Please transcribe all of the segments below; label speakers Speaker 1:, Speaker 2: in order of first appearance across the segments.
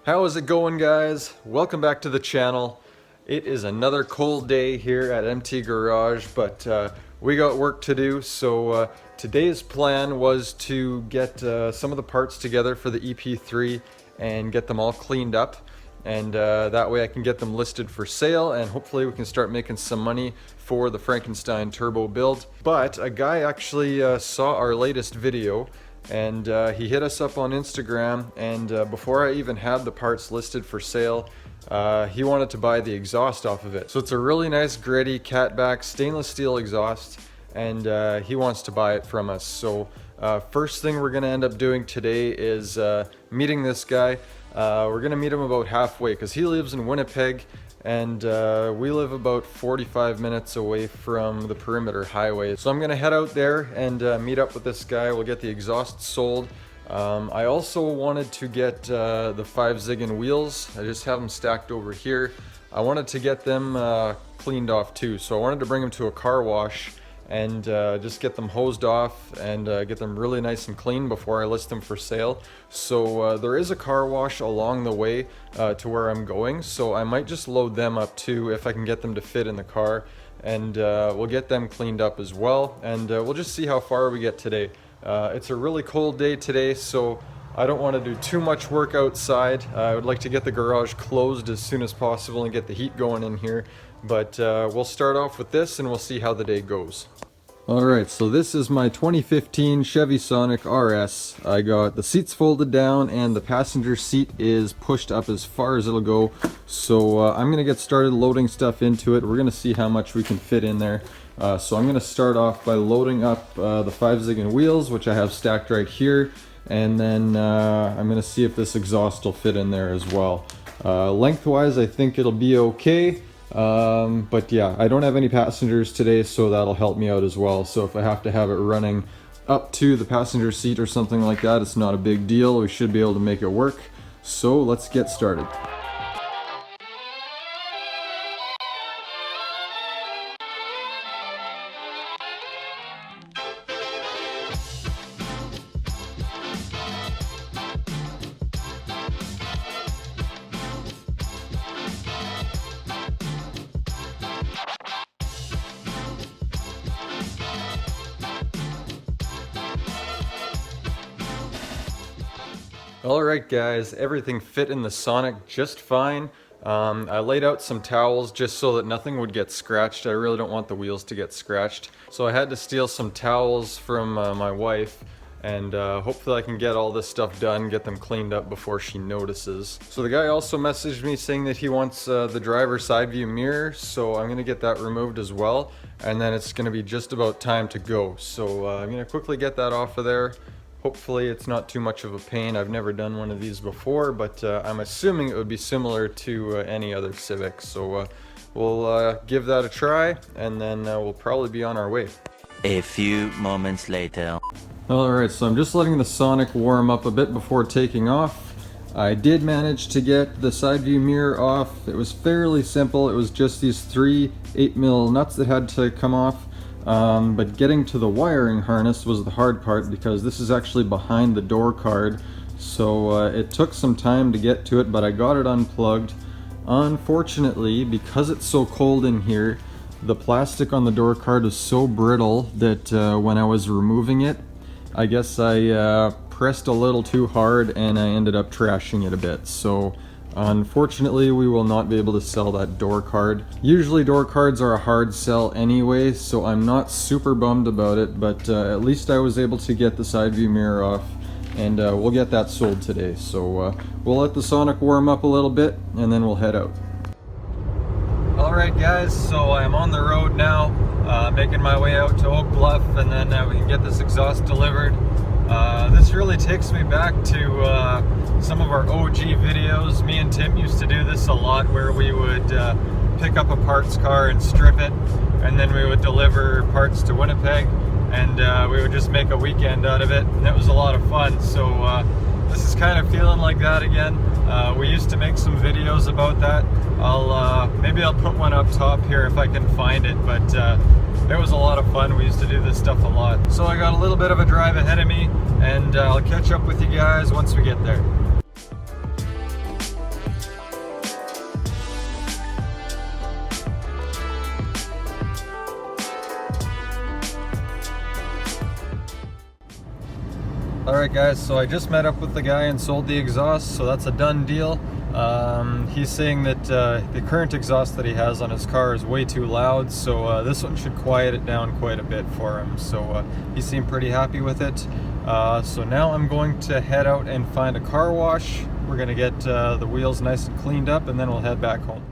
Speaker 1: How is it going, guys? Welcome back to the channel. It is another cold day here at MT Garage, but we got work to do. So today's plan was to get some of the parts together for the EP3 and get them all cleaned up, and that way I can get them listed for sale, and hopefully we can start making some money for the Frankenstein turbo build. But a guy actually saw our latest video, and he hit us up on Instagram, and before I even had the parts listed for sale, he wanted to buy the exhaust off of it. So it's a really nice gritty catback stainless steel exhaust, and he wants to buy it from us. So first thing we're going to end up doing today is meeting this guy. We're going to meet him about halfway because he lives in Winnipeg, and we live about 45 minutes away from the perimeter highway. So I'm gonna head out there and meet up with this guy. We'll get the exhaust sold. I also wanted to get the 5 Ziggin wheels. I just have them stacked over here. I wanted to get them cleaned off too. So I wanted to bring them to a car wash and just get them hosed off and get them really nice and clean before I list them for sale. So there is a car wash along the way to where I'm going, so I might just load them up too if I can get them to fit in the car, and we'll get them cleaned up as well, and we'll just see how far we get today. It's a really cold day today, so I don't want to do too much work outside. I would like to get the garage closed as soon as possible and get the heat going in here. But we'll start off with this and we'll see how the day goes. Alright, so this is my 2015 Chevy Sonic RS. I got the seats folded down and the passenger seat is pushed up as far as it'll go. So I'm going to get started loading stuff into it. We're going to see how much we can fit in there. So I'm going to start off by loading up the 5 Ziggin wheels, which I have stacked right here. And then I'm going to see if this exhaust will fit in there as well. Lengthwise, I think it'll be okay. But yeah, I don't have any passengers today, so that'll help me out as well. So if I have to have it running up to the passenger seat or something like that, it's not a big deal. We should be able to make it work. So let's get started. Alright guys, everything fit in the Sonic just fine. I laid out some towels just so that nothing would get scratched. I really don't want the wheels to get scratched. So I had to steal some towels from my wife, and hopefully I can get all this stuff done, get them cleaned up before she notices. So the guy also messaged me saying that he wants the driver's side view mirror, so I'm going to get that removed as well, and then it's going to be just about time to go. So I'm going to quickly get that off of there. Hopefully it's not too much of a pain. I've never done one of these before, but I'm assuming it would be similar to any other Civic. So we'll give that a try, and then we'll probably be on our way.
Speaker 2: A few moments later.
Speaker 1: Alright, so I'm just letting the Sonic warm up a bit before taking off. I did manage to get the side view mirror off. It was fairly simple. It was just these 3 8mm nuts that had to come off. But getting to the wiring harness was the hard part because this is actually behind the door card, so it took some time to get to it, but I got it unplugged. Unfortunately, because it's so cold in here, the plastic on the door card is so brittle that when I was removing it, I guess I pressed a little too hard and I ended up trashing it a bit. So unfortunately, we will not be able to sell that door card. Usually door cards are a hard sell anyway, so I'm not super bummed about it, but at least I was able to get the side view mirror off, and we'll get that sold today. So we'll let the Sonic warm up a little bit, and then we'll head out. Alright guys, so I'm on the road now, making my way out to Oak Bluff, and then we can get this exhaust delivered. This really takes me back to some of our OG videos. Me and Tim used to do this a lot, where we would pick up a parts car and strip it, and then we would deliver parts to Winnipeg, and we would just make a weekend out of it, and it was a lot of fun. So this is kind of feeling like that again. We used to make some videos about that. Maybe I'll put one up top here if I can find it, but it was a lot of fun. We used to do this stuff a lot. So I got a little bit of a drive ahead of me, and I'll catch up with you guys once we get there. Alright guys, so I just met up with the guy and sold the exhaust, so that's a done deal. He's saying that the current exhaust that he has on his car is way too loud, so this one should quiet it down quite a bit for him. So he seemed pretty happy with it. So now I'm going to head out and find a car wash. We're going to get the wheels nice and cleaned up, and then we'll head back home.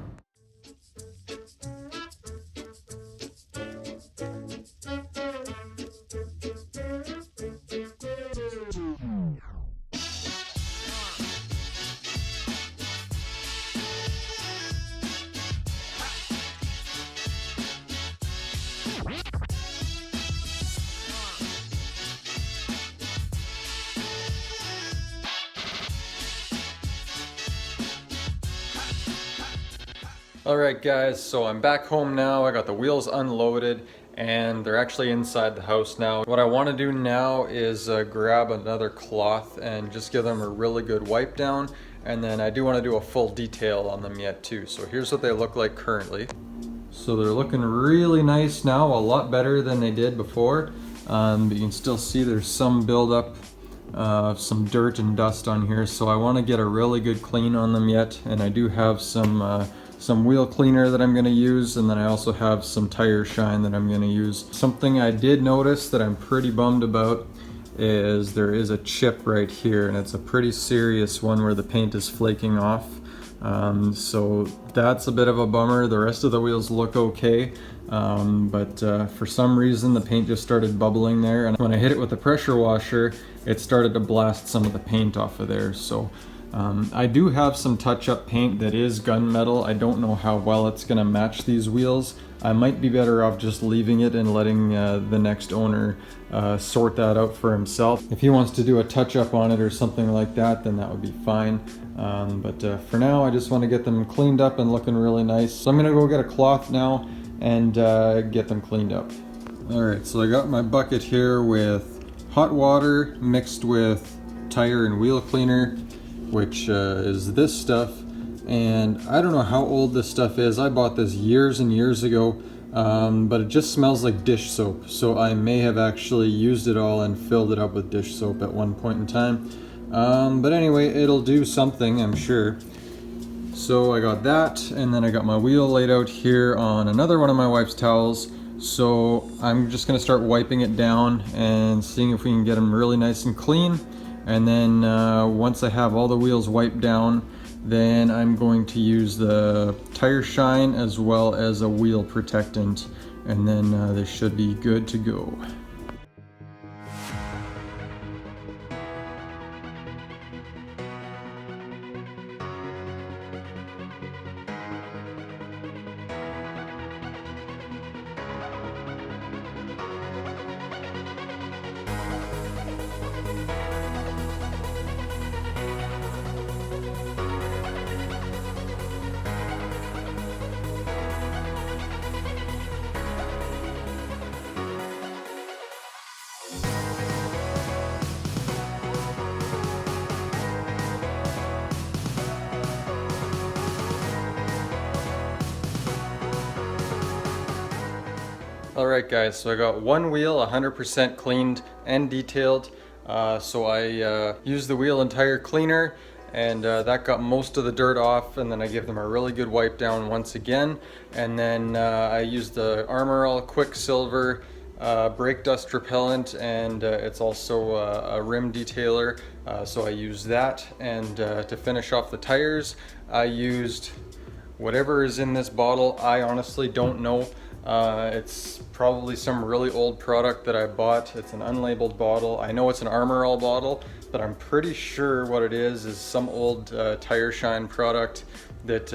Speaker 1: Alright guys, so I'm back home now. I got the wheels unloaded and they're actually inside the house now. What I want to do now is grab another cloth and just give them a really good wipe down, and then I do want to do a full detail on them yet too. So here's what they look like currently. So they're looking really nice now, a lot better than they did before. But you can still see there's some buildup, some dirt and dust on here, so I want to get a really good clean on them yet. And I do have some wheel cleaner that I'm going to use, and then I also have some tire shine that I'm going to use. Something I did notice that I'm pretty bummed about is there is a chip right here, and it's a pretty serious one where the paint is flaking off. So that's a bit of a bummer. The rest of the wheels look okay, but for some reason the paint just started bubbling there, and when I hit it with the pressure washer it started to blast some of the paint off of there. So I do have some touch-up paint that is gunmetal. I don't know how well it's going to match these wheels. I might be better off just leaving it and letting the next owner sort that out for himself. If he wants to do a touch-up on it or something like that, then that would be fine. But for now, I just want to get them cleaned up and looking really nice. So I'm going to go get a cloth now and get them cleaned up. Alright, so I got my bucket here with hot water mixed with tire and wheel cleaner, which is this stuff, and I don't know how old this stuff is. I bought this years and years ago, but it just smells like dish soap, so I may have actually used it all and filled it up with dish soap at one point in time. But anyway, it'll do something, I'm sure. So I got that, and then I got my wheel laid out here on another one of my wife's towels. So I'm just gonna start wiping it down and seeing if we can get them really nice and clean. And then once I have all the wheels wiped down, then I'm going to use the tire shine as well as a wheel protectant, and then they should be good to go. Alright guys, so I got one wheel 100% cleaned and detailed. So I used the wheel and tire cleaner, and that got most of the dirt off, and then I gave them a really good wipe down once again. And then I used the Armor All Quicksilver brake dust repellent, and it's also a rim detailer, so I used that. And to finish off the tires, I used whatever is in this bottle. I honestly don't know. It's probably some really old product that I bought. It's an unlabeled bottle. I know it's an Armor All bottle, but I'm pretty sure what it is some old tire shine product that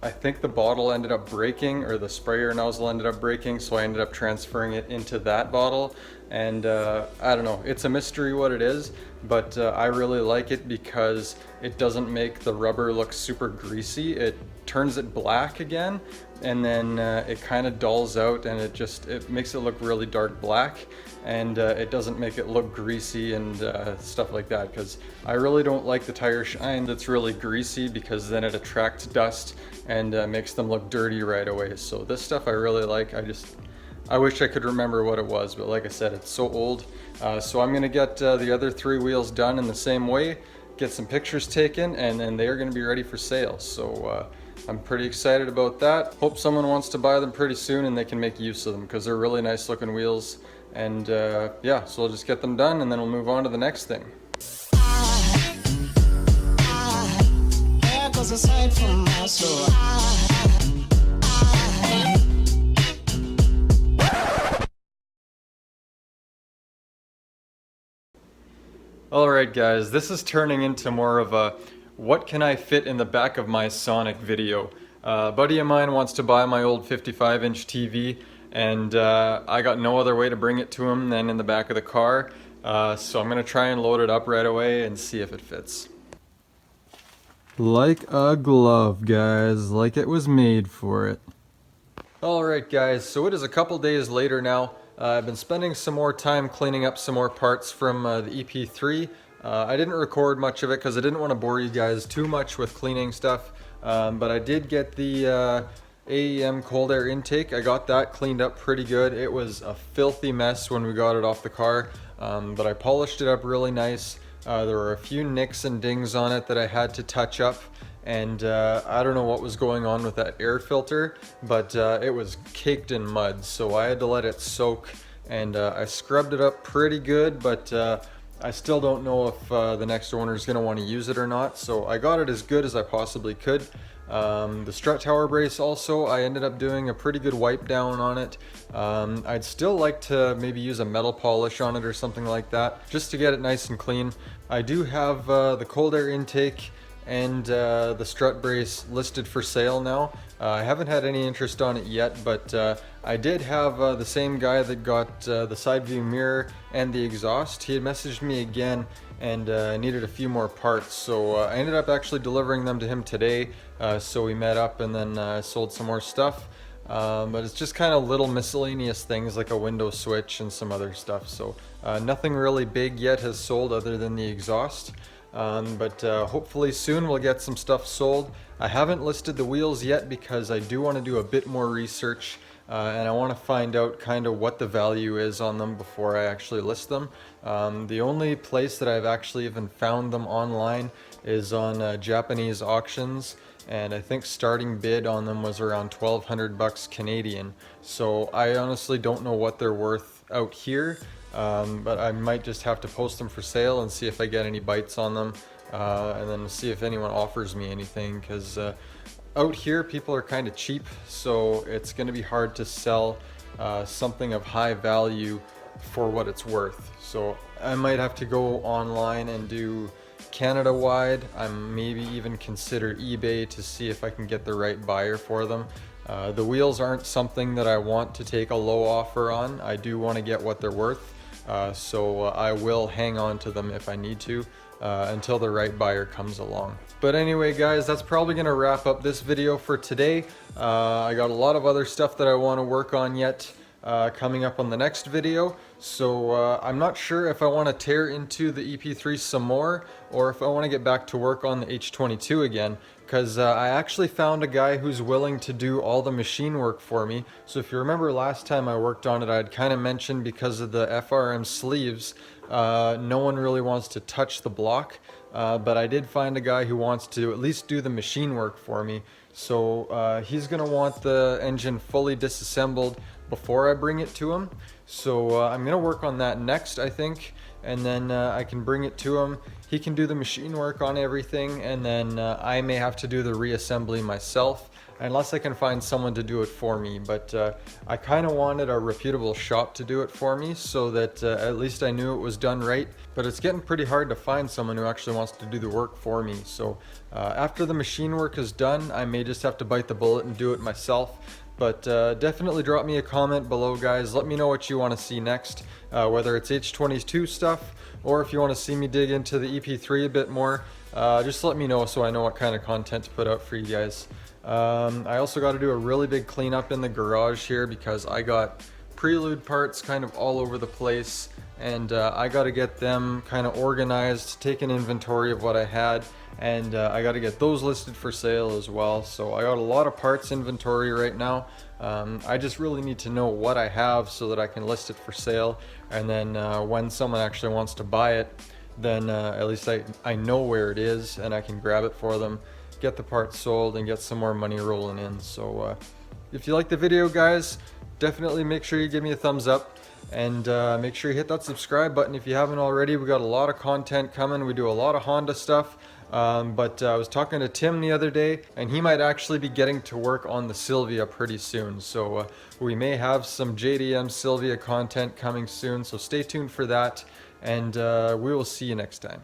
Speaker 1: I think the bottle ended up breaking, or the sprayer nozzle ended up breaking, so I ended up transferring it into that bottle. And I don't know, it's a mystery what it is, but I really like it because it doesn't make the rubber look super greasy. It turns it black again, and then it kind of dulls out, and it makes it look really dark black, and it doesn't make it look greasy and stuff like that, because I really don't like the tire shine that's really greasy, because then it attracts dust and makes them look dirty right away. So this stuff I really like. I wish I could remember what it was, but like I said, it's so old. So I'm gonna get the other 3 wheels done in the same way, get some pictures taken, and then they're gonna be ready for sale. So I'm pretty excited about that. Hope someone wants to buy them pretty soon and they can make use of them, because they're really nice looking wheels. And yeah, so we'll just get them done and then we'll move on to the next thing. Alright guys, this is turning into more of a what can I fit in the back of my Sonic video. A buddy of mine wants to buy my old 55-inch TV, and I got no other way to bring it to him than in the back of the car. So I'm going to try and load it up right away and see if it fits. Like a glove, guys, like it was made for it. Alright guys, so it is a couple days later now. I've been spending some more time cleaning up some more parts from the EP3. I didn't record much of it because I didn't want to bore you guys too much with cleaning stuff, but I did get the AEM cold air intake. I got that cleaned up pretty good. It was a filthy mess when we got it off the car, but I polished it up really nice. There were a few nicks and dings on it that I had to touch up, and I don't know what was going on with that air filter, but it was caked in mud, so I had to let it soak, and I scrubbed it up pretty good, but I still don't know if the next owner is going to want to use it or not, so I got it as good as I possibly could. The strut tower brace also, I ended up doing a pretty good wipe down on it. I'd still like to maybe use a metal polish on it or something like that, just to get it nice and clean. I do have the cold air intake and the strut brace listed for sale now. I haven't had any interest on it yet, but I did have the same guy that got the side view mirror and the exhaust. He had messaged me again and needed a few more parts, so I ended up actually delivering them to him today. So we met up and then sold some more stuff, but it's just kind of little miscellaneous things like a window switch and some other stuff, so nothing really big yet has sold other than the exhaust. But hopefully soon we'll get some stuff sold. I haven't listed the wheels yet because I do want to do a bit more research, and I want to find out kind of what the value is on them before I actually list them. The only place that I've actually even found them online is on Japanese auctions, and I think starting bid on them was around 1,200 bucks Canadian. So I honestly don't know what they're worth out here. But I might just have to post them for sale and see if I get any bites on them, and then see if anyone offers me anything, because out here people are kind of cheap, so it's going to be hard to sell something of high value for what it's worth. So I might have to go online and do Canada wide. I maybe even consider eBay to see if I can get the right buyer for them. The wheels aren't something that I want to take a low offer on. I do want to get what they're worth. So I will hang on to them if I need to until the right buyer comes along. But anyway guys, that's probably going to wrap up this video for today. I got a lot of other stuff that I want to work on yet coming up on the next video. So I'm not sure if I want to tear into the EP3 some more or if I want to get back to work on the H22 again, because I actually found a guy who's willing to do all the machine work for me. So if you remember last time I worked on it, I'd kind of mentioned because of the FRM sleeves, no one really wants to touch the block, but I did find a guy who wants to at least do the machine work for me. So he's going to want the engine fully disassembled before I bring it to him. So I'm going to work on that next, I think, and then I can bring it to him. He can do the machine work on everything, and then I may have to do the reassembly myself, unless I can find someone to do it for me. But I kind of wanted a reputable shop to do it for me, so that at least I knew it was done right. But it's getting pretty hard to find someone who actually wants to do the work for me. So after the machine work is done, I may just have to bite the bullet and do it myself. But definitely drop me a comment below, guys. Let me know what you want to see next, whether it's H22 stuff or if you want to see me dig into the EP3 a bit more. Just let me know so I know what kind of content to put out for you guys. I also got to do a really big cleanup in the garage here because I got prelude parts kind of all over the place. and I got to get them kind of organized, take an inventory of what I had, and I got to get those listed for sale as well. So I got a lot of parts inventory right now. I just really need to know what I have so that I can list it for sale, and then when someone actually wants to buy it, then at least I know where it is and I can grab it for them, get the parts sold, and get some more money rolling in. So if you like the video, guys, definitely make sure you give me a thumbs up, and make sure you hit that subscribe button if you haven't already. We got a lot of content coming. We do a lot of Honda stuff, but I was talking to Tim the other day, and he might actually be getting to work on the Silvia pretty soon. So we may have some JDM Silvia content coming soon, so stay tuned for that, and we will see you next time.